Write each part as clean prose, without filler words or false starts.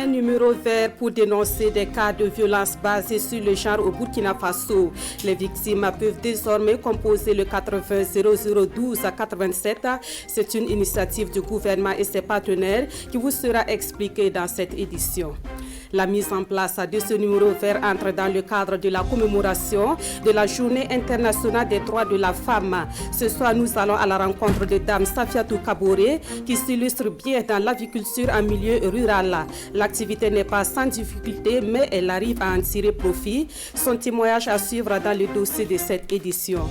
numéro vert pour dénoncer des cas de violence basés sur le genre au Burkina Faso. Les victimes peuvent désormais composer le 80 0012 à 87. C'est une initiative du gouvernement et ses partenaires qui vous sera expliquée dans cette édition. La mise en place de ce numéro vert entre dans le cadre de la commémoration de la Journée internationale des droits de la femme. Ce soir, nous allons à la rencontre de Dame Safiatou Kaboré qui s'illustre bien dans l'aviculture en milieu rural. L'activité n'est pas sans difficulté, mais elle arrive à en tirer profit. Son témoignage à suivre dans le dossier de cette édition.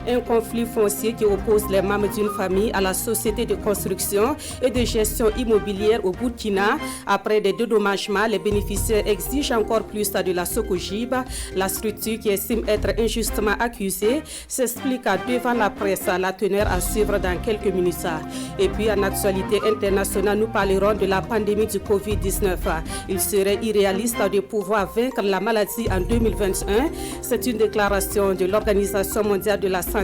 Un conflit foncier qui oppose les membres d'une famille à la société de construction et de gestion immobilière au Burkina. Après des dédommagements, les bénéficiaires exigent encore plus de la Socogib. La structure qui estime être injustement accusée s'explique devant la presse. La teneur à suivre dans quelques minutes. Et puis en actualité internationale, nous parlerons de la pandémie du Covid-19. Il serait irréaliste de pouvoir vaincre la maladie en 2021. C'est une déclaration de l'Organisation mondiale de la santé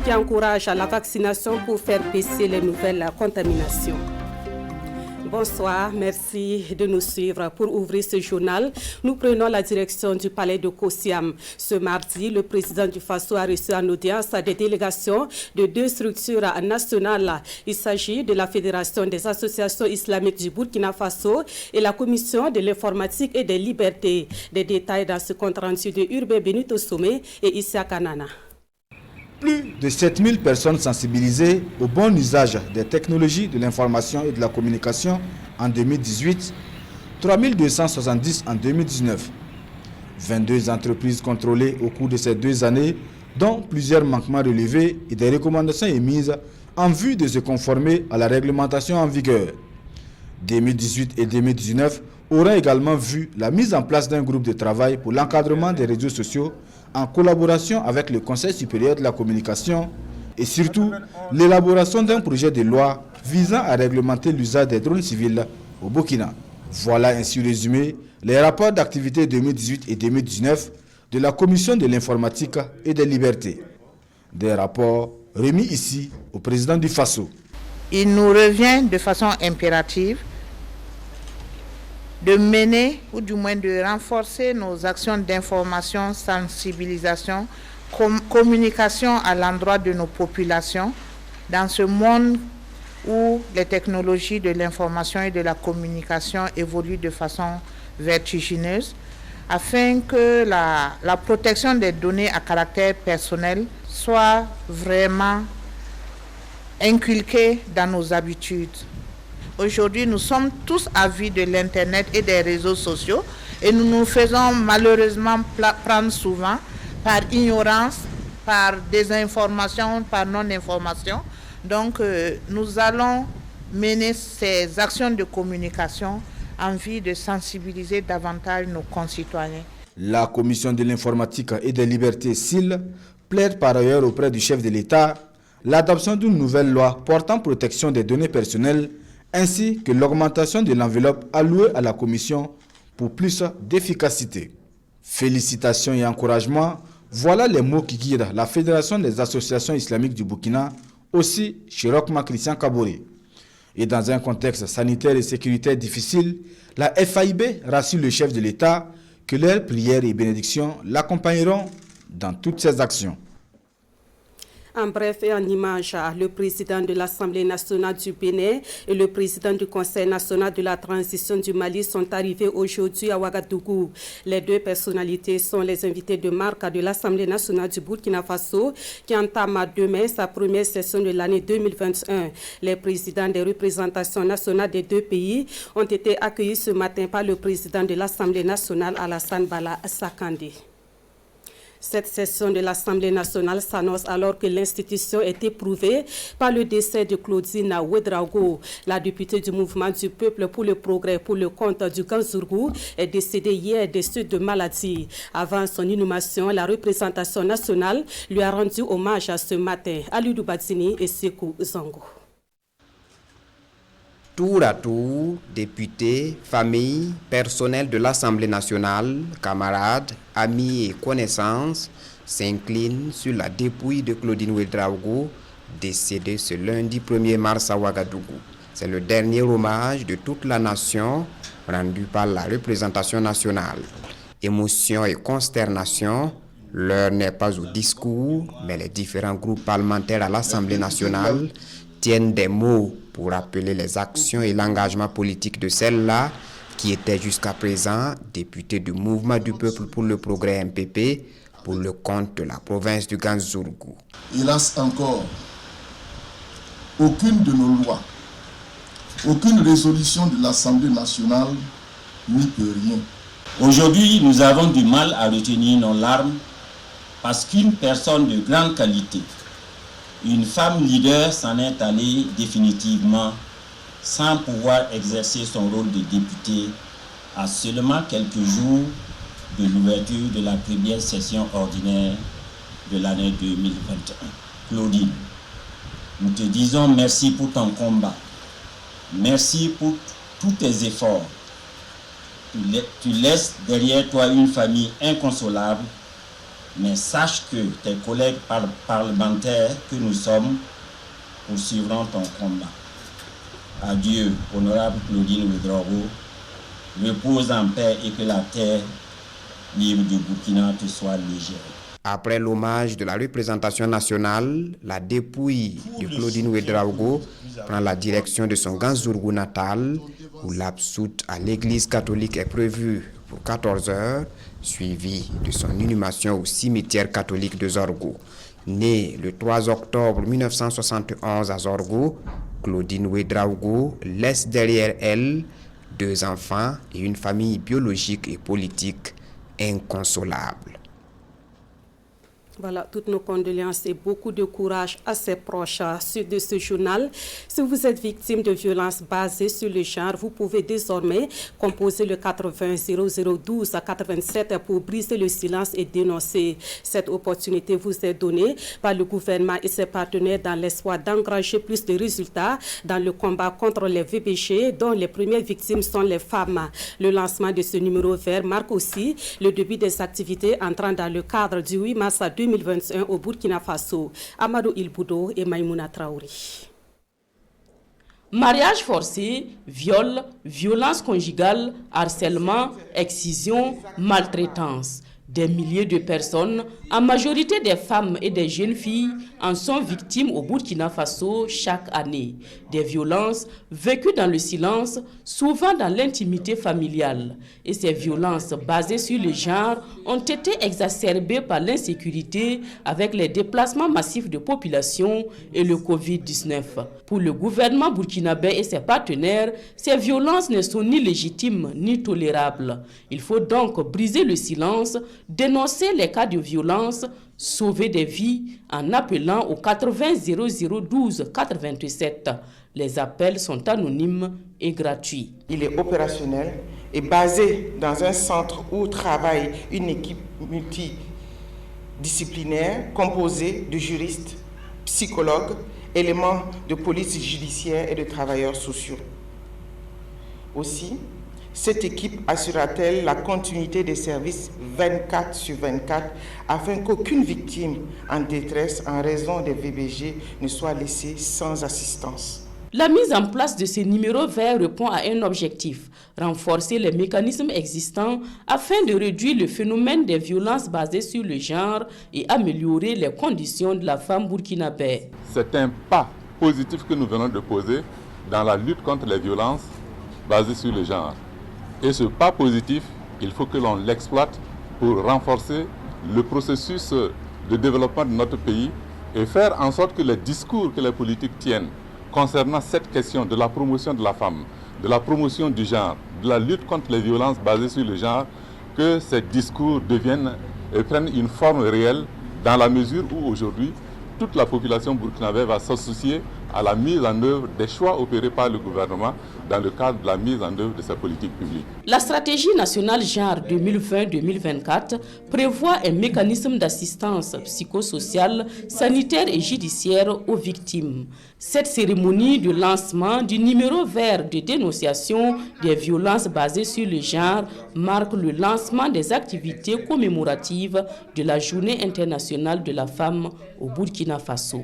qui encourage la vaccination pour faire baisser les nouvelles contaminations. Bonsoir, merci de nous suivre. Pour ouvrir ce journal, nous prenons la direction du palais de Kosiam. Ce mardi, le président du Faso a reçu en audience des délégations de deux structures nationales. Il s'agit de la Fédération des associations islamiques du Burkina Faso et la Commission de l'informatique et des libertés. Des détails dans ce compte-rendu de Urbain Benito Somé et Issa Kanana. Plus de 7000 personnes sensibilisées au bon usage des technologies de l'information et de la communication en 2018, 3270 en 2019. 22 entreprises contrôlées au cours de ces 2 années, dont plusieurs manquements relevés et des recommandations émises en vue de se conformer à la réglementation en vigueur. 2018 et 2019 auront également vu la mise en place d'un groupe de travail pour l'encadrement des réseaux sociaux en collaboration avec le Conseil supérieur de la communication et surtout l'élaboration d'un projet de loi visant à réglementer l'usage des drones civils au Burkina. Voilà ainsi résumé les rapports d'activité 2018 et 2019 de la Commission de l'informatique et des libertés. Des rapports remis ici au président du Faso. Il nous revient de façon impérative de mener ou du moins de renforcer nos actions d'information, sensibilisation, communication à l'endroit de nos populations dans ce monde où les technologies de l'information et de la communication évoluent de façon vertigineuse afin que la protection des données à caractère personnel soit vraiment inculquée dans nos habitudes. Aujourd'hui, nous sommes tous avides de l'Internet et des réseaux sociaux et nous nous faisons malheureusement prendre souvent par ignorance, par désinformation, par non-information. Donc, nous allons mener ces actions de communication en vue de sensibiliser davantage nos concitoyens. La Commission de l'informatique et des libertés (CIL) plaide par ailleurs auprès du chef de l'État l'adoption d'une nouvelle loi portant protection des données personnelles ainsi que l'augmentation de l'enveloppe allouée à la Commission pour plus d'efficacité. Félicitations et encouragements, voilà les mots qui guident la Fédération des associations islamiques du Burkina, aussi chez Rokma Christian Kaboré. Et dans un contexte sanitaire et sécuritaire difficile, la FAIB rassure le chef de l'État que leurs prières et bénédictions l'accompagneront dans toutes ses actions. En bref et en image, le président de l'Assemblée nationale du Bénin et le président du Conseil national de la transition du Mali sont arrivés aujourd'hui à Ouagadougou. Les deux personnalités sont les invités de marque de l'Assemblée nationale du Burkina Faso qui entame demain sa première session de l'année 2021. Les présidents des représentations nationales des deux pays ont été accueillis ce matin par le président de l'Assemblée nationale Alassane Bala Sakandé. Cette session de l'Assemblée nationale s'annonce alors que l'institution est éprouvée par le décès de Claudine Ouedraogo. La députée du mouvement du peuple pour le progrès pour le compte du Ganzourgou est décédée hier des suites de maladie. Avant son inhumation, la représentation nationale lui a rendu hommage ce matin. Alidou Bazzini et Sekou Zango. Tour à tour, députés, familles, personnel de l'Assemblée nationale, camarades, amis et connaissances s'inclinent sur la dépouille de Claudine Ouedraogo, décédée ce lundi 1er mars à Ouagadougou. C'est le dernier hommage de toute la nation rendu par la représentation nationale. Émotion et consternation, l'heure n'est pas au discours, mais les différents groupes parlementaires à l'Assemblée nationale tiennent des mots pour appeler les actions et l'engagement politique de celles-là qui étaient jusqu'à présent députés du Mouvement du Peuple pour le Progrès MPP pour le compte de la province du Ganzourgou. Hélas encore, aucune de nos lois, aucune résolution de l'Assemblée nationale n'y peut rien. Aujourd'hui, nous avons du mal à retenir nos larmes parce qu'une personne de grande qualité, une femme leader, s'en est allée définitivement sans pouvoir exercer son rôle de député à seulement quelques jours de l'ouverture de la première session ordinaire de l'année 2021. Claudine, nous te disons merci pour ton combat. Merci pour tous tes efforts. Tu laisses derrière toi une famille inconsolable, mais sache que tes collègues parlementaires que nous sommes poursuivront ton combat. Adieu, honorable Claudine Ouédraogo. Repose en paix et que la terre libre du Burkina te soit légère. Après l'hommage de la représentation nationale, la dépouille de Claudine Ouédraogo prend la direction de son Ganzourgou natal, où l'absoute à l'église catholique est prévue pour 14 heures, suivie de son inhumation au cimetière catholique de Zorgo. Née le 3 octobre 1971 à Zorgo, Claudine Ouédraogo laisse derrière elle 2 enfants et une famille biologique et politique inconsolable. Voilà, toutes nos condoléances et beaucoup de courage à ses proches. Suite de ce journal, si vous êtes victime de violences basées sur le genre, vous pouvez désormais composer le 80 0012 à 87 pour briser le silence et dénoncer. Cette opportunité vous est donnée par le gouvernement et ses partenaires dans l'espoir d'engranger plus de résultats dans le combat contre les VBG, dont les premières victimes sont les femmes. Le lancement de ce numéro vert marque aussi le début des activités entrant dans le cadre du 8 mars 2021 au Burkina Faso. Amadou Ilboudo et Maïmouna Traoré. Mariage forcé, viol, violence conjugale, harcèlement, excision, maltraitance. Des milliers de personnes, en majorité des femmes et des jeunes filles, en sont victimes au Burkina Faso chaque année. Des violences vécues dans le silence, souvent dans l'intimité familiale. Et ces violences basées sur le genre ont été exacerbées par l'insécurité avec les déplacements massifs de population et le Covid-19. Pour le gouvernement burkinabé et ses partenaires, ces violences ne sont ni légitimes ni tolérables. Il faut donc briser le silence, dénoncer les cas de violence, sauver des vies en appelant au 80 0012 87. Les appels sont anonymes et gratuits. Il est opérationnel et basé dans un centre où travaille une équipe multidisciplinaire composée de juristes, psychologues, éléments de police judiciaire et de travailleurs sociaux. Aussi, cette équipe assurera-t-elle la continuité des services 24 sur 24 afin qu'aucune victime en détresse en raison des VBG ne soit laissée sans assistance. La mise en place de ces numéros verts répond à un objectif, renforcer les mécanismes existants afin de réduire le phénomène des violences basées sur le genre et améliorer les conditions de la femme burkinabé. C'est un pas positif que nous venons de poser dans la lutte contre les violences basées sur le genre. Et ce pas positif, il faut que l'on l'exploite pour renforcer le processus de développement de notre pays et faire en sorte que les discours que les politiques tiennent concernant cette question de la promotion de la femme, de la promotion du genre, de la lutte contre les violences basées sur le genre, que ces discours deviennent et prennent une forme réelle dans la mesure où aujourd'hui toute la population burkinabé va s'associer à la mise en œuvre des choix opérés par le gouvernement dans le cadre de la mise en œuvre de sa politique publique. La stratégie nationale genre 2020-2024 prévoit un mécanisme d'assistance psychosociale, sanitaire et judiciaire aux victimes. Cette cérémonie de lancement du numéro vert de dénonciation des violences basées sur le genre marque le lancement des activités commémoratives de la Journée internationale de la femme au Burkina Faso.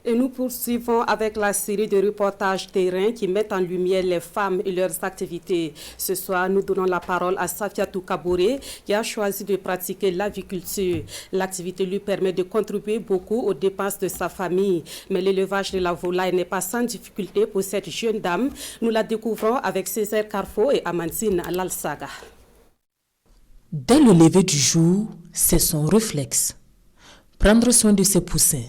Et nous poursuivons avec la série de reportages terrain qui mettent en lumière les femmes et leurs activités. Ce soir, nous donnons la parole à Safiatou Kaboré qui a choisi de pratiquer l'aviculture. L'activité lui permet de contribuer beaucoup aux dépenses de sa famille. Mais l'élevage de la volaille n'est pas sans difficulté pour cette jeune dame. Nous la découvrons avec Césaire Carfo et Amandine Lalsaga. Dès le lever du jour, c'est son réflexe. Prendre soin de ses poussins.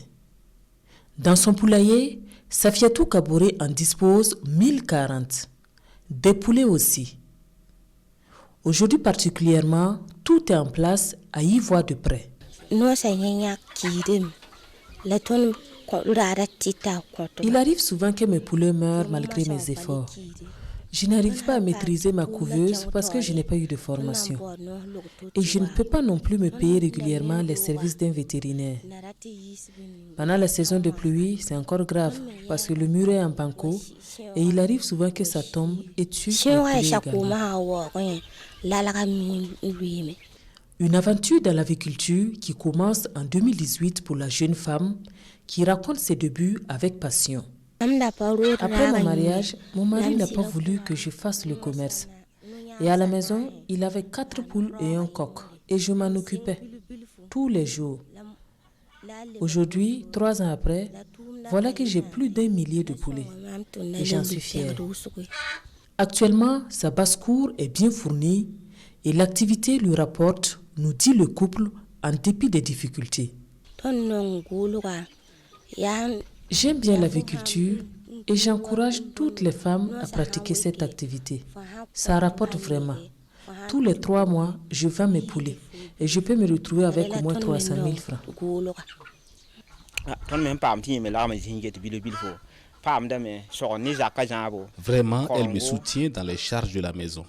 Dans son poulailler, Safiatou Kaboré en dispose 1040. Des poulets aussi. Aujourd'hui particulièrement, tout est en place à y voir de près. Il arrive souvent que mes poulets meurent malgré mes efforts. Je n'arrive pas à maîtriser ma couveuse parce que je n'ai pas eu de formation. Et je ne peux pas non plus me payer régulièrement les services d'un vétérinaire. Pendant la saison de pluie, c'est encore grave parce que le mur est en banco et il arrive souvent que ça tombe et tue les poulets également. Une aventure dans l'aviculture qui commence en 2018 pour la jeune femme qui raconte ses débuts avec passion. Après mon mariage, mon mari n'a pas voulu que je fasse le commerce. Et à la maison, il avait 4 poules et un coq. Et je m'en occupais tous les jours. Aujourd'hui, 3 ans après, voilà que j'ai plus d'1 millier de poulets. Et j'en suis fière. Actuellement, sa basse-cour est bien fournie et l'activité lui rapporte, nous dit le couple, en dépit des difficultés. J'aime bien l'aviculture et j'encourage toutes les femmes à pratiquer cette activité. Ça rapporte vraiment. Tous les 3 mois, je vends mes poulets et je peux me retrouver avec au moins 300 000 francs. Vraiment, elle me soutient dans les charges de la maison.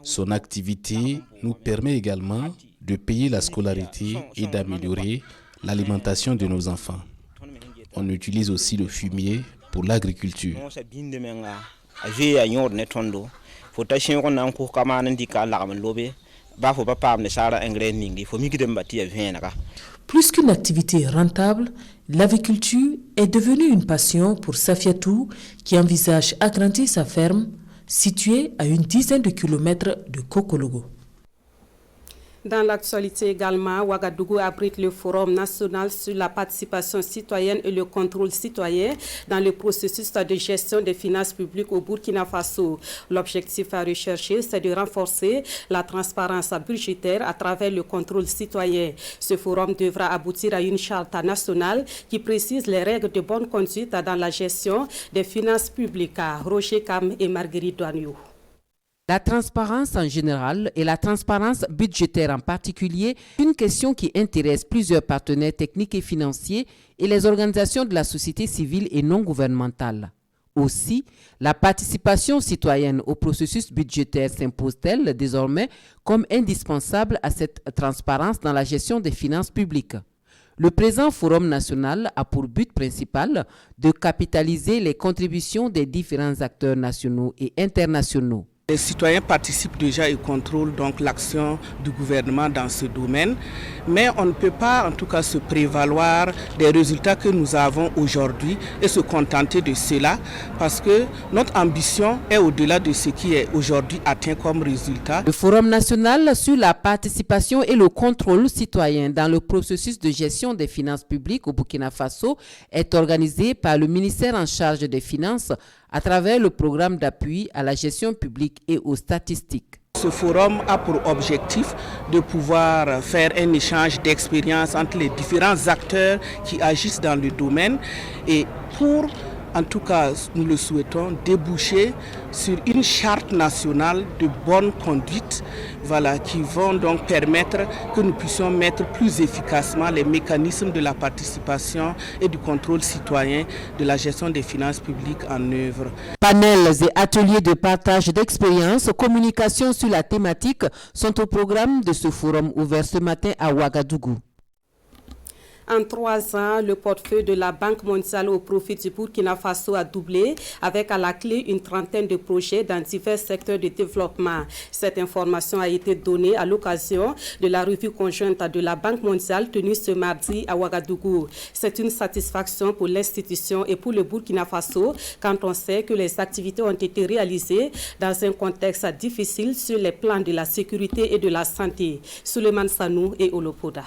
Son activité nous permet également de payer la scolarité et d'améliorer l'alimentation de nos enfants. On utilise aussi le fumier pour l'agriculture. Plus qu'une activité rentable, l'aviculture est devenue une passion pour Safiatou qui envisage agrandir sa ferme située à une dizaine de kilomètres de Kokologo. Dans l'actualité également, Ouagadougou abrite le Forum national sur la participation citoyenne et le contrôle citoyen dans le processus de gestion des finances publiques au Burkina Faso. L'objectif à rechercher, c'est de renforcer la transparence budgétaire à travers le contrôle citoyen. Ce forum devra aboutir à une charte nationale qui précise les règles de bonne conduite dans la gestion des finances publiques. Roger Kam et Marguerite Douaniou. La transparence en général et la transparence budgétaire en particulier, une question qui intéresse plusieurs partenaires techniques et financiers et les organisations de la société civile et non gouvernementale. Aussi, la participation citoyenne au processus budgétaire s'impose-t-elle désormais comme indispensable à cette transparence dans la gestion des finances publiques. Le présent Forum national a pour but principal de capitaliser les contributions des différents acteurs nationaux et internationaux. Les citoyens participent déjà et contrôlent donc l'action du gouvernement dans ce domaine, mais on ne peut pas en tout cas se prévaloir des résultats que nous avons aujourd'hui et se contenter de cela parce que notre ambition est au-delà de ce qui est aujourd'hui atteint comme résultat. Le Forum national sur la participation et le contrôle citoyen dans le processus de gestion des finances publiques au Burkina Faso est organisé par le ministère en charge des Finances à travers le programme d'appui à la gestion publique et aux statistiques. Ce forum a pour objectif de pouvoir faire un échange d'expériences entre les différents acteurs qui agissent dans le domaine et pour, en tout cas, nous le souhaitons, déboucher sur une charte nationale de bonne conduite, qui vont donc permettre que nous puissions mettre plus efficacement les mécanismes de la participation et du contrôle citoyen de la gestion des finances publiques en œuvre. Panels et ateliers de partage d'expériences, communication sur la thématique sont au programme de ce forum ouvert ce matin à Ouagadougou. En 3 ans, le portefeuille de la Banque mondiale au profit du Burkina Faso a doublé, avec à la clé une trentaine de projets dans divers secteurs de développement. Cette information a été donnée à l'occasion de la revue conjointe de la Banque mondiale tenue ce mardi à Ouagadougou. C'est une satisfaction pour l'institution et pour le Burkina Faso quand on sait que les activités ont été réalisées dans un contexte difficile sur les plans de la sécurité et de la santé. Souleymane Sanou et Olopoda.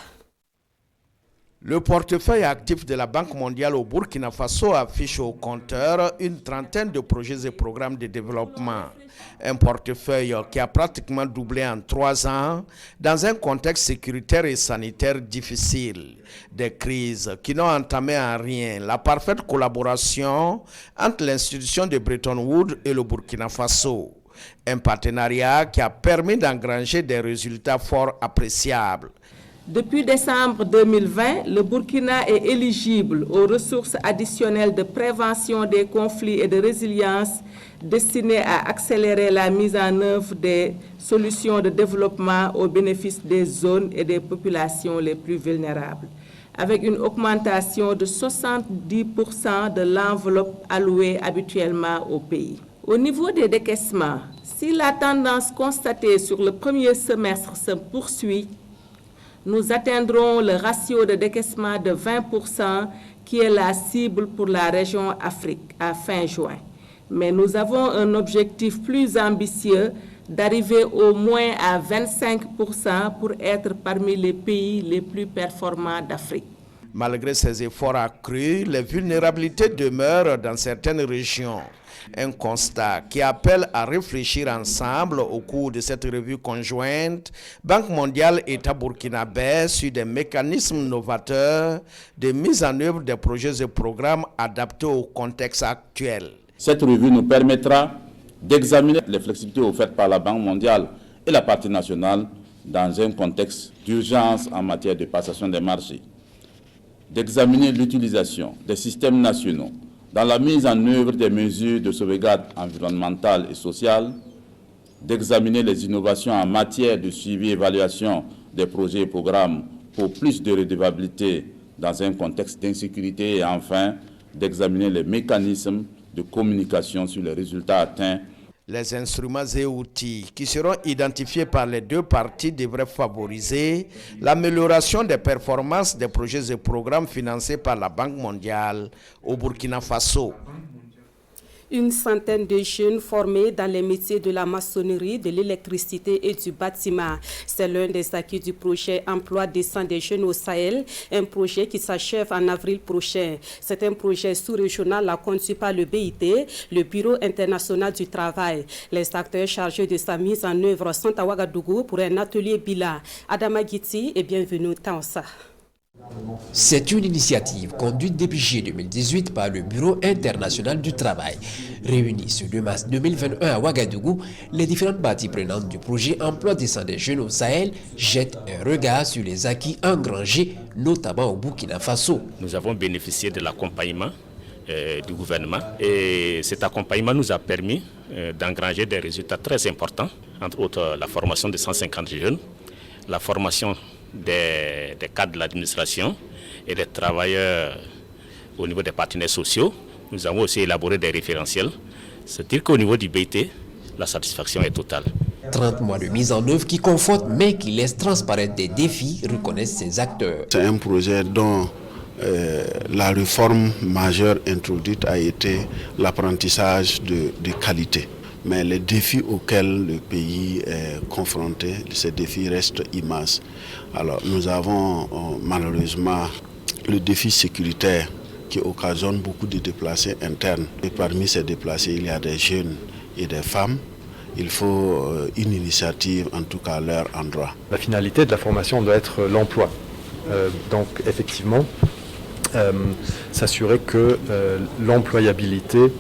Le portefeuille actif de la Banque mondiale au Burkina Faso affiche au compteur une trentaine de projets et programmes de développement. Un portefeuille qui a pratiquement doublé en 3 ans dans un contexte sécuritaire et sanitaire difficile. Des crises qui n'ont entamé en rien la parfaite collaboration entre l'institution de Bretton Woods et le Burkina Faso. Un partenariat qui a permis d'engranger des résultats fort appréciables. Depuis décembre 2020, le Burkina est éligible aux ressources additionnelles de prévention des conflits et de résilience destinées à accélérer la mise en œuvre des solutions de développement au bénéfice des zones et des populations les plus vulnérables, avec une augmentation de 70% de l'enveloppe allouée habituellement au pays. Au niveau des décaissements, si la tendance constatée sur le premier semestre se poursuit, nous atteindrons le ratio de décaissement de 20% qui est la cible pour la région Afrique à fin juin. Mais nous avons un objectif plus ambitieux d'arriver au moins à 25% pour être parmi les pays les plus performants d'Afrique. Malgré ces efforts accrus, les vulnérabilités demeurent dans certaines régions. Un constat qui appelle à réfléchir ensemble au cours de cette revue conjointe, Banque mondiale et État burkinabé, sur des mécanismes novateurs de mise en œuvre des projets et programmes adaptés au contexte actuel. Cette revue nous permettra d'examiner les flexibilités offertes par la Banque mondiale et la partie nationale dans un contexte d'urgence en matière de passation des marchés, d'examiner l'utilisation des systèmes nationaux dans la mise en œuvre des mesures de sauvegarde environnementale et sociale, d'examiner les innovations en matière de suivi et évaluation des projets et programmes pour plus de redevabilité dans un contexte d'insécurité et enfin d'examiner les mécanismes de communication sur les résultats atteints. Les instruments et outils qui seront identifiés par les deux parties devraient favoriser l'amélioration des performances des projets et programmes financés par la Banque mondiale au Burkina Faso. Une centaine de jeunes formés dans les métiers de la maçonnerie, de l'électricité et du bâtiment. C'est l'un des acquis du projet Emploi décent des jeunes au Sahel, un projet qui s'achève en avril prochain. C'est un projet sous-régional conçu par le BIT, le Bureau international du travail. Les acteurs chargés de sa mise en œuvre sont à Ouagadougou pour un atelier bilan. Adama Giti et bienvenue Tansa. C'est une initiative conduite depuis juillet 2018 par le Bureau international du travail. Réunis ce 2 mars 2021 à Ouagadougou, les différentes parties prenantes du projet Emploi décent des jeunes au Sahel jettent un regard sur les acquis engrangés, notamment au Burkina Faso. Nous avons bénéficié de l'accompagnement du gouvernement et cet accompagnement nous a permis d'engranger des résultats très importants, entre autres la formation de 150 jeunes, la formation des cadres de l'administration et des travailleurs au niveau des partenaires sociaux. Nous avons aussi élaboré des référentiels. C'est-à-dire qu'au niveau du BIT, la satisfaction est totale. 30 mois de mise en œuvre qui confortent mais qui laissent transparaître des défis, reconnaissent ces acteurs. C'est un projet dont la réforme majeure introduite a été l'apprentissage de qualité. Mais les défis auxquels le pays est confronté, ces défis restent immenses. Alors nous avons malheureusement le défi sécuritaire qui occasionne beaucoup de déplacés internes. Et parmi ces déplacés, il y a des jeunes et des femmes. Il faut une initiative, en tout cas à leur endroit. La finalité de la formation doit être l'emploi. Donc effectivement, s'assurer que l'employabilité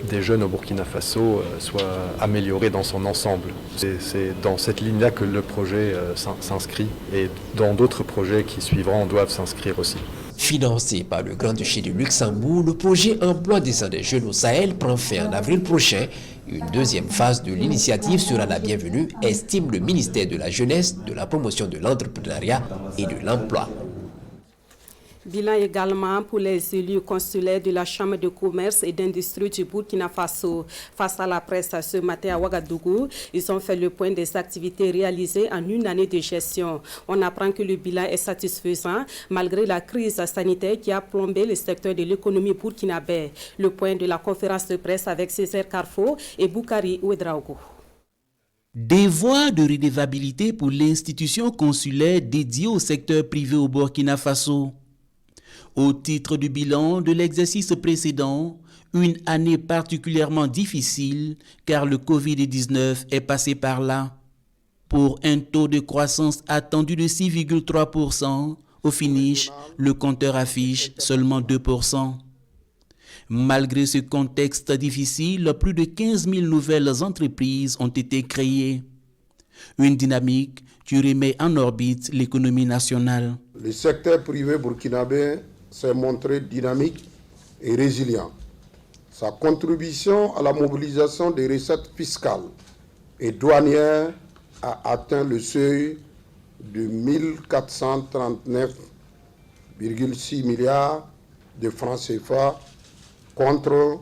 des jeunes au Burkina Faso soit améliorée dans son ensemble. C'est dans cette ligne-là que le projet s'inscrit et dans d'autres projets qui suivront doivent s'inscrire aussi. Financé par le Grand-Duché de Luxembourg, le projet Emploi décent des jeunes au Sahel prend fin en avril prochain. Une deuxième phase de l'initiative sera la bienvenue, estime le ministère de la Jeunesse, de la Promotion de l'Entrepreneuriat et de l'Emploi. Bilan également pour les élus consulaires de la Chambre de commerce et d'industrie du Burkina Faso. Face à la presse ce matin à Ouagadougou, ils ont fait le point des activités réalisées en une année de gestion. On apprend que le bilan est satisfaisant malgré la crise sanitaire qui a plombé le secteur de l'économie burkinabé. Le point de la conférence de presse avec Césaire Carrefour et Boukari Ouedraogo. Des voies de redevabilité pour l'institution consulaire dédiée au secteur privé au Burkina Faso. Au titre du bilan de l'exercice précédent, une année particulièrement difficile car le Covid-19 est passé par là. Pour un taux de croissance attendu de 6,3%, au finish, le compteur affiche seulement 2%. Malgré ce contexte difficile, plus de 15 000 nouvelles entreprises ont été créées. Une dynamique qui remet en orbite l'économie nationale. Le secteur privé burkinabé s'est montré dynamique et résilient. Sa contribution à la mobilisation des recettes fiscales et douanières a atteint le seuil de 1439,6 milliards de francs CFA contre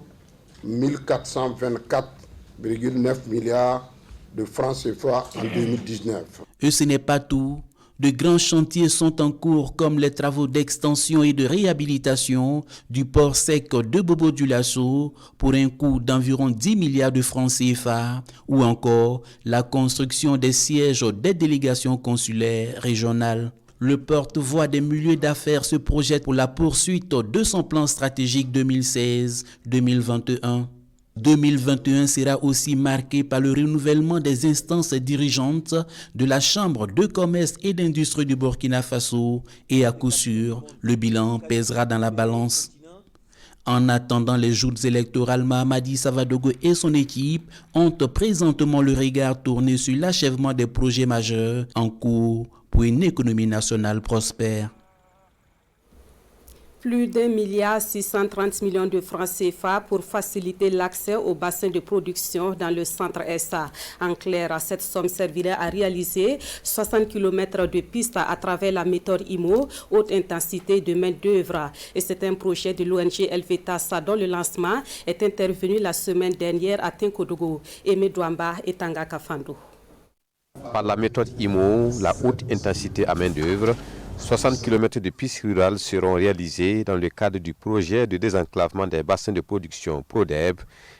1424,9 milliards de francs CFA en 2019. Et ce n'est pas tout. De grands chantiers sont en cours comme les travaux d'extension et de réhabilitation du port sec de Bobo-Dioulasso pour un coût d'environ 10 milliards de francs CFA ou encore la construction des sièges des délégations consulaires régionales. Le porte-voix des milieux d'affaires se projette pour la poursuite de son plan stratégique 2016-2021. 2021 sera aussi marqué par le renouvellement des instances dirigeantes de la Chambre de commerce et d'industrie du Burkina Faso et à coup sûr, le bilan pèsera dans la balance. En attendant les joutes électorales, Mahamadi Savadogo et son équipe ont présentement le regard tourné sur l'achèvement des projets majeurs en cours pour une économie nationale prospère. Plus d'1,630 milliard de francs CFA pour faciliter l'accès au bassin de production dans le centre SA. En clair, cette somme servirait à réaliser 60 km de pistes à travers la méthode IMO, haute intensité de main-d'œuvre. Et c'est un projet de l'ONG Helvetas dont le lancement est intervenu la semaine dernière à Tinkodogo, Aimé Douamba et Tanga Kafando. Par la méthode IMO, la haute intensité à main-d'œuvre, 60 km de pistes rurales seront réalisés dans le cadre du projet de désenclavement des bassins de production PRODEB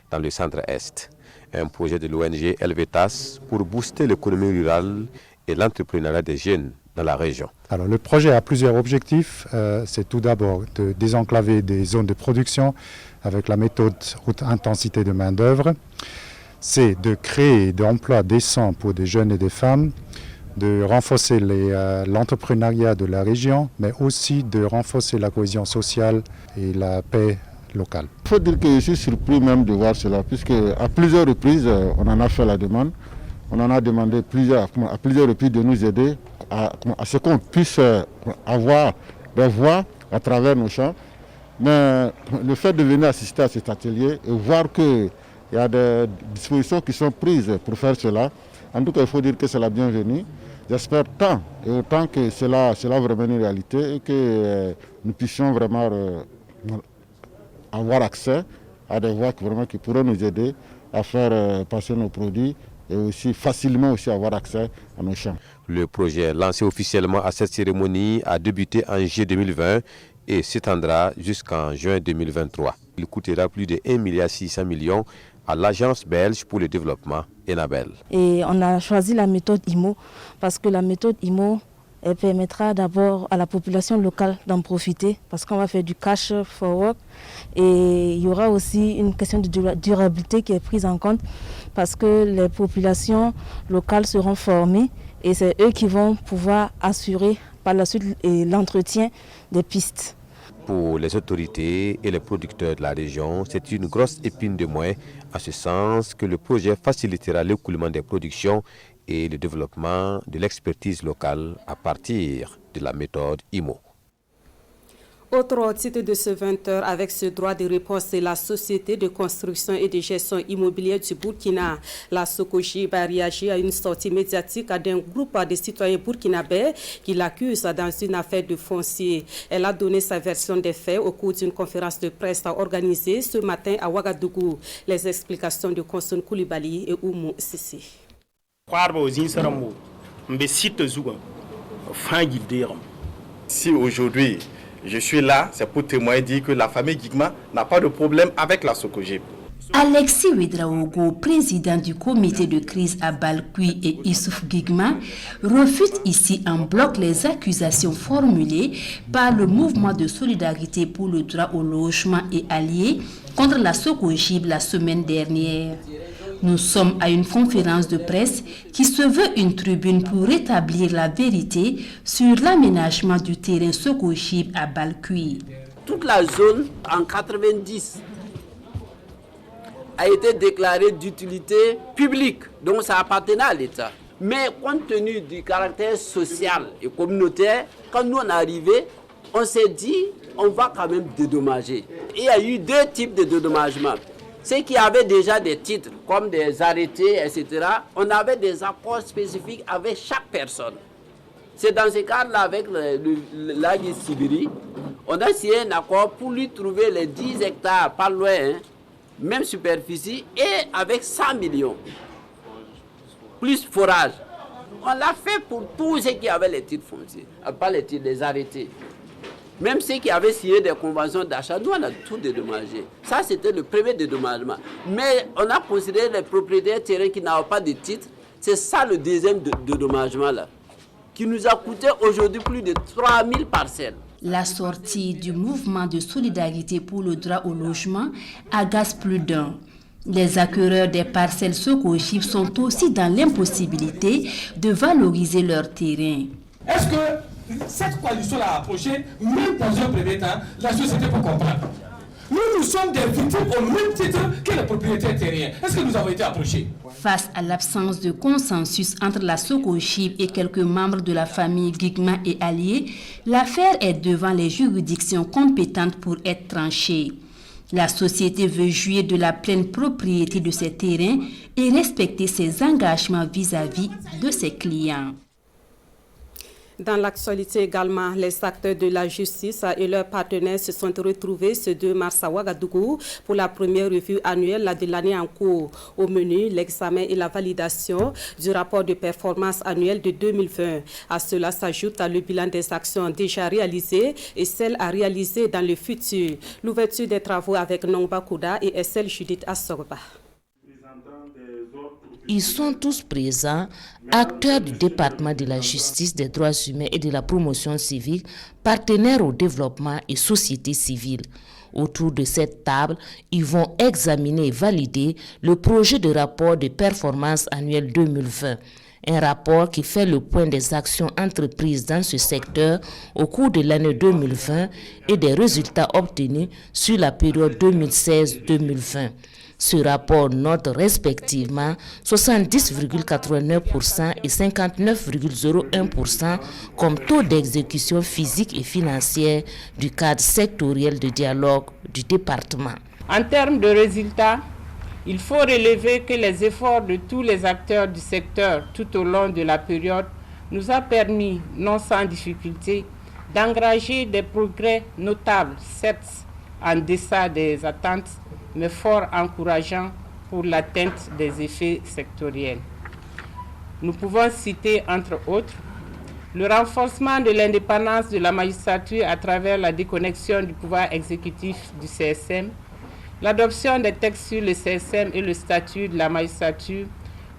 dans le centre-est. Un projet de l'ONG Helvetas pour booster l'économie rurale et l'entrepreneuriat des jeunes dans la région. Alors, le projet a plusieurs objectifs. C'est tout d'abord de désenclaver des zones de production avec la méthode haute intensité de main-d'œuvre. C'est de créer des emplois décents pour des jeunes et des femmes, de renforcer l'entrepreneuriat de la région, mais aussi de renforcer la cohésion sociale et la paix locale. Il faut dire que je suis surpris même de voir cela, puisque à plusieurs reprises, on en a fait la demande. On en a demandé à plusieurs reprises de nous aider à ce qu'on puisse avoir des voix à travers nos champs. Mais le fait de venir assister à cet atelier et voir qu'il y a des dispositions qui sont prises pour faire cela, en tout cas, il faut dire que c'est la bienvenue. J'espère tant et autant que cela vraiment une réalité et que nous puissions vraiment avoir accès à des voies qui pourraient nous aider à faire passer nos produits et aussi facilement aussi avoir accès à nos champs. Le projet lancé officiellement à cette cérémonie a débuté en juillet 2020 et s'étendra jusqu'en juin 2023. Il coûtera plus de 1,6 milliard à l'Agence belge pour le développement, Enabel. Et on a choisi la méthode IMO parce que la méthode IMO elle permettra d'abord à la population locale d'en profiter parce qu'on va faire du cash for work et il y aura aussi une question de durabilité qui est prise en compte parce que les populations locales seront formées et c'est eux qui vont pouvoir assurer par la suite l'entretien des pistes. Pour les autorités et les producteurs de la région, c'est une grosse épine de moins, en ce sens que le projet facilitera l'écoulement des productions et le développement de l'expertise locale à partir de la méthode IMO. Autre titre de ce 20h avec ce droit de réponse, c'est la Société de construction et de gestion immobilière du Burkina. La Socogib a réagi à une sortie médiatique d'un groupe de citoyens burkinabés qui l'accusent dans une affaire de foncier. Elle a donné sa version des faits au cours d'une conférence de presse organisée ce matin à Ouagadougou. Les explications de Konson Koulibaly et Oumou Sissi. Si aujourd'hui je suis là, c'est pour témoigner, dire que la famille Gigma n'a pas de problème avec la Socogib. Alexis Ouedraogo, président du comité de crise à Balkui, et Issouf Gigma refutent ici en bloc les accusations formulées par le mouvement de solidarité pour le droit au logement et alliés contre la Socogib la semaine dernière. Nous sommes à une conférence de presse qui se veut une tribune pour rétablir la vérité sur l'aménagement du terrain Socogib à Balkui. Toute la zone en 90 a été déclarée d'utilité publique, donc ça appartenait à l'État. Mais compte tenu du caractère social et communautaire, quand nous on est arrivés, on s'est dit on va quand même dédommager. Il y a eu deux types de dédommagement. Ceux qui avaient déjà des titres, comme des arrêtés, etc., on avait des accords spécifiques avec chaque personne. C'est dans ce cadre-là, avec l'Agis Sibiri, on a signé un accord pour lui trouver les 10 hectares, pas loin, même superficie, et avec 100 millions, plus forage. On l'a fait pour tous ceux qui avaient les titres fonciers, pas les titres, les arrêtés. Même ceux qui avaient signé des conventions d'achat, nous on a tout dédommagé. Ça c'était le premier dédommagement. Mais on a considéré les propriétaires terrains qui n'avaient pas de titre. C'est ça le deuxième dédommagement là, qui nous a coûté aujourd'hui plus de 3000 parcelles. La sortie du mouvement de solidarité pour le droit au logement agace plus d'un. Les acquéreurs des parcelles Socogib sont aussi dans l'impossibilité de valoriser leur terrain. Est-ce que cette coalition l'a approché, même dans un premier temps, la société peut comprendre? Nous sommes des victimes au même titre que les propriétaires terriens. Est-ce que nous avons été approchés? Face à l'absence de consensus entre la Socogib et quelques membres de la famille Gigma et alliés, l'affaire est devant les juridictions compétentes pour être tranchée. La société veut jouir de la pleine propriété de ses terrains et respecter ses engagements vis-à-vis de ses clients. Dans l'actualité également, les acteurs de la justice et leurs partenaires se sont retrouvés ce 2 mars à Ouagadougou pour la première revue annuelle de l'année en cours. Au menu, l'examen et la validation du rapport de performance annuel de 2020. À cela s'ajoute le bilan des actions déjà réalisées et celles à réaliser dans le futur. L'ouverture des travaux avec Nongba Kouda et SL Judith Assorba. Ils sont tous présents, acteurs du département de la justice, des droits humains et de la promotion civile, partenaires au développement et société civile. Autour de cette table, ils vont examiner et valider le projet de rapport de performance annuelle 2020. Un rapport qui fait le point des actions entreprises dans ce secteur au cours de l'année 2020 et des résultats obtenus sur la période 2016-2020. Ce rapport note respectivement 70,89% et 59,01% comme taux d'exécution physique et financière du cadre sectoriel de dialogue du département. En termes de résultats, il faut relever que les efforts de tous les acteurs du secteur tout au long de la période nous a permis, non sans difficulté, d'engager des progrès notables, certes en deçà des attentes, mais fort encourageant pour l'atteinte des effets sectoriels. Nous pouvons citer, entre autres, le renforcement de l'indépendance de la magistrature à travers la déconnexion du pouvoir exécutif du CSM, l'adoption des textes sur le CSM et le statut de la magistrature,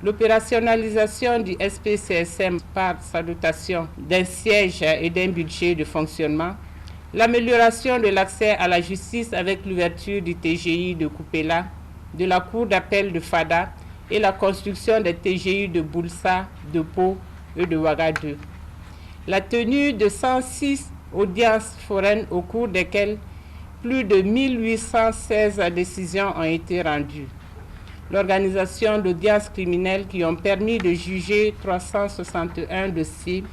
l'opérationnalisation du SPCSM par sa dotation d'un siège et d'un budget de fonctionnement, l'amélioration de l'accès à la justice avec l'ouverture du TGI de Koupela, de la Cour d'appel de Fada et la construction des TGI de Boulsa, de Pau et de Ouagadougou. La tenue de 106 audiences foraines au cours desquelles plus de 1816 décisions ont été rendues. L'organisation d'audiences criminelles qui ont permis de juger 361 dossiers.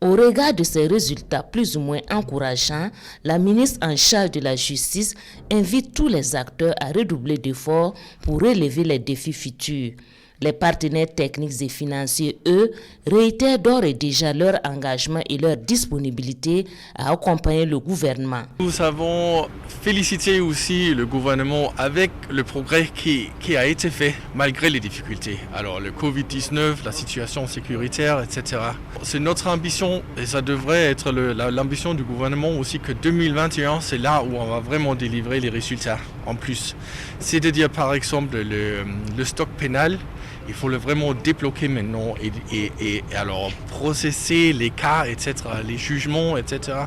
Au regard de ces résultats plus ou moins encourageants, la ministre en charge de la justice invite tous les acteurs à redoubler d'efforts pour relever les défis futurs. Les partenaires techniques et financiers, eux, réitèrent d'ores et déjà leur engagement et leur disponibilité à accompagner le gouvernement. Nous avons félicité aussi le gouvernement avec le progrès qui a été fait malgré les difficultés. Alors le Covid-19, la situation sécuritaire, etc. C'est notre ambition et ça devrait être l'ambition du gouvernement aussi que 2021, c'est là où on va vraiment délivrer les résultats en plus. C'est-à-dire par exemple le stock pénal. Il faut le vraiment débloquer maintenant et alors processer les cas, etc., les jugements, etc.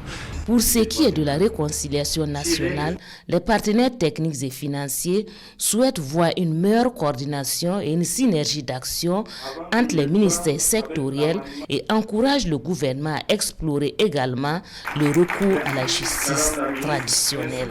Pour ce qui est de la réconciliation nationale, les partenaires techniques et financiers souhaitent voir une meilleure coordination et une synergie d'action entre les ministères sectoriels et encouragent le gouvernement à explorer également le recours à la justice traditionnelle.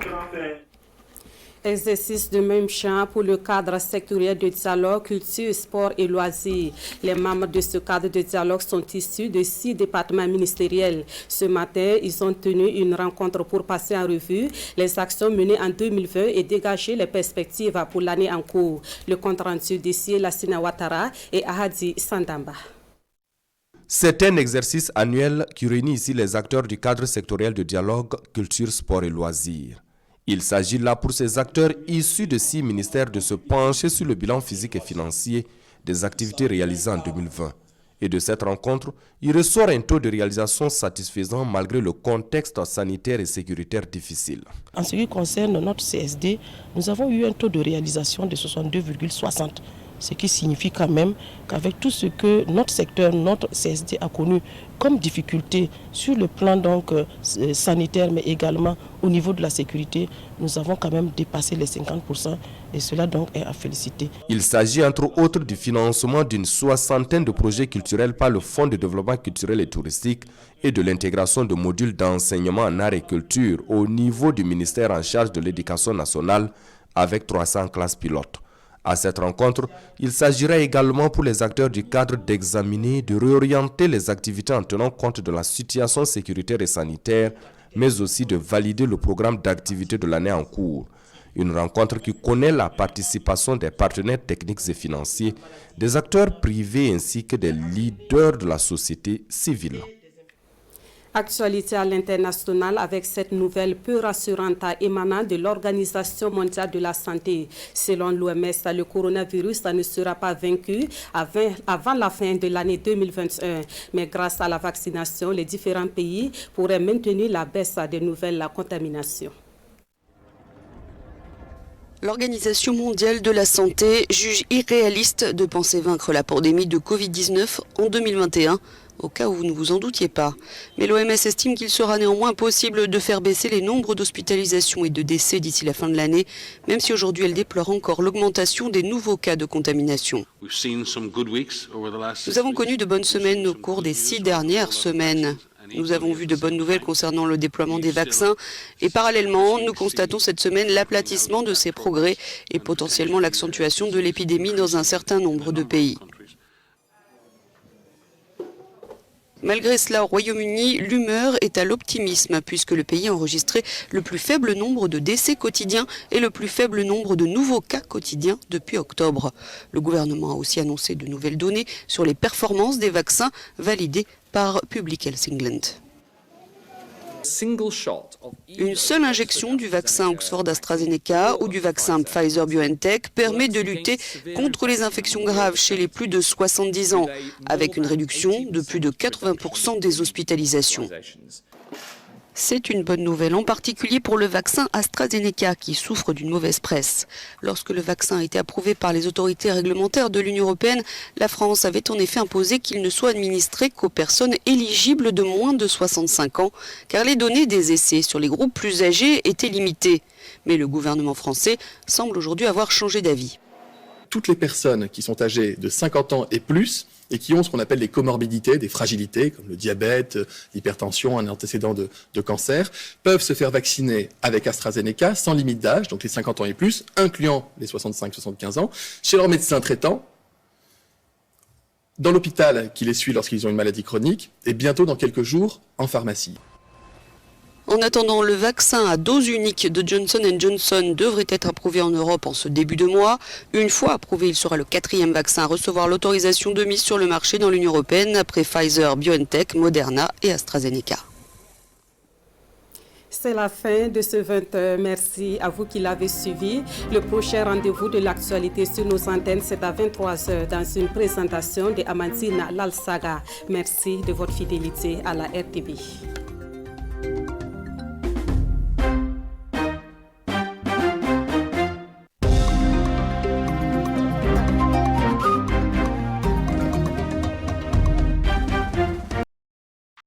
Exercice de même champ pour le cadre sectoriel de dialogue, culture, sport et loisirs. Les membres de ce cadre de dialogue sont issus de 6 départements ministériels. Ce matin, ils ont tenu une rencontre pour passer en revue les actions menées en 2020 et dégager les perspectives pour l'année en cours. Le compte rendu d'ici Lassina Ouattara et Ahadi Sandamba. C'est un exercice annuel qui réunit ici les acteurs du cadre sectoriel de dialogue, culture, sport et loisirs. Il s'agit là pour ces acteurs issus de 6 ministères de se pencher sur le bilan physique et financier des activités réalisées en 2020. Et de cette rencontre, il ressort un taux de réalisation satisfaisant malgré le contexte sanitaire et sécuritaire difficile. En ce qui concerne notre CSD, nous avons eu un taux de réalisation de 62,60. Ce qui signifie quand même qu'avec tout ce que notre secteur, notre CSD a connu comme difficulté sur le plan donc sanitaire, mais également au niveau de la sécurité, nous avons quand même dépassé les 50% et cela donc est à féliciter. Il s'agit entre autres du financement d'une 60aine de projets culturels par le Fonds de développement culturel et touristique et de l'intégration de modules d'enseignement en art et culture au niveau du ministère en charge de l'éducation nationale avec 300 classes pilotes. À cette rencontre, il s'agira également pour les acteurs du cadre d'examiner, de réorienter les activités en tenant compte de la situation sécuritaire et sanitaire, mais aussi de valider le programme d'activité de l'année en cours. Une rencontre qui connaît la participation des partenaires techniques et financiers, des acteurs privés ainsi que des leaders de la société civile. Actualité à l'international avec cette nouvelle peu rassurante émanant de l'Organisation mondiale de la santé. Selon l'OMS, le coronavirus ne sera pas vaincu avant la fin de l'année 2021. Mais grâce à la vaccination, les différents pays pourraient maintenir la baisse des nouvelles contaminations. L'Organisation mondiale de la santé juge irréaliste de penser vaincre la pandémie de Covid-19 en 2021. Au cas où vous ne vous en doutiez pas. Mais l'OMS estime qu'il sera néanmoins possible de faire baisser les nombres d'hospitalisations et de décès d'ici la fin de l'année, même si aujourd'hui elle déplore encore l'augmentation des nouveaux cas de contamination. Nous avons connu de bonnes semaines au cours des 6 dernières semaines. Nous avons vu de bonnes nouvelles concernant le déploiement des vaccins et parallèlement, nous constatons cette semaine l'aplatissement de ces progrès et potentiellement l'accentuation de l'épidémie dans un certain nombre de pays. Malgré cela, au Royaume-Uni, l'humeur est à l'optimisme puisque le pays a enregistré le plus faible nombre de décès quotidiens et le plus faible nombre de nouveaux cas quotidiens depuis octobre. Le gouvernement a aussi annoncé de nouvelles données sur les performances des vaccins validés par Public Health England. Une seule injection du vaccin Oxford-AstraZeneca ou du vaccin Pfizer-BioNTech permet de lutter contre les infections graves chez les plus de 70 ans, avec une réduction de plus de 80% des hospitalisations. C'est une bonne nouvelle, en particulier pour le vaccin AstraZeneca qui souffre d'une mauvaise presse. Lorsque le vaccin a été approuvé par les autorités réglementaires de l'Union européenne, la France avait en effet imposé qu'il ne soit administré qu'aux personnes éligibles de moins de 65 ans, car les données des essais sur les groupes plus âgés étaient limitées. Mais le gouvernement français semble aujourd'hui avoir changé d'avis. Toutes les personnes qui sont âgées de 50 ans et plus, et qui ont ce qu'on appelle des comorbidités, des fragilités, comme le diabète, l'hypertension, un antécédent de cancer, peuvent se faire vacciner avec AstraZeneca sans limite d'âge, donc les 50 ans et plus, incluant les 65-75 ans, chez leur médecin traitant, dans l'hôpital qui les suit lorsqu'ils ont une maladie chronique et bientôt dans quelques jours en pharmacie. En attendant, le vaccin à dose unique de Johnson & Johnson devrait être approuvé en Europe en ce début de mois. Une fois approuvé, il sera le 4e vaccin à recevoir l'autorisation de mise sur le marché dans l'Union européenne après Pfizer, BioNTech, Moderna et AstraZeneca. C'est la fin de ce 20h. Merci à vous qui l'avez suivi. Le prochain rendez-vous de l'actualité sur nos antennes, c'est à 23h dans une présentation de Amandine Lalsaga. Merci de votre fidélité à la RTV.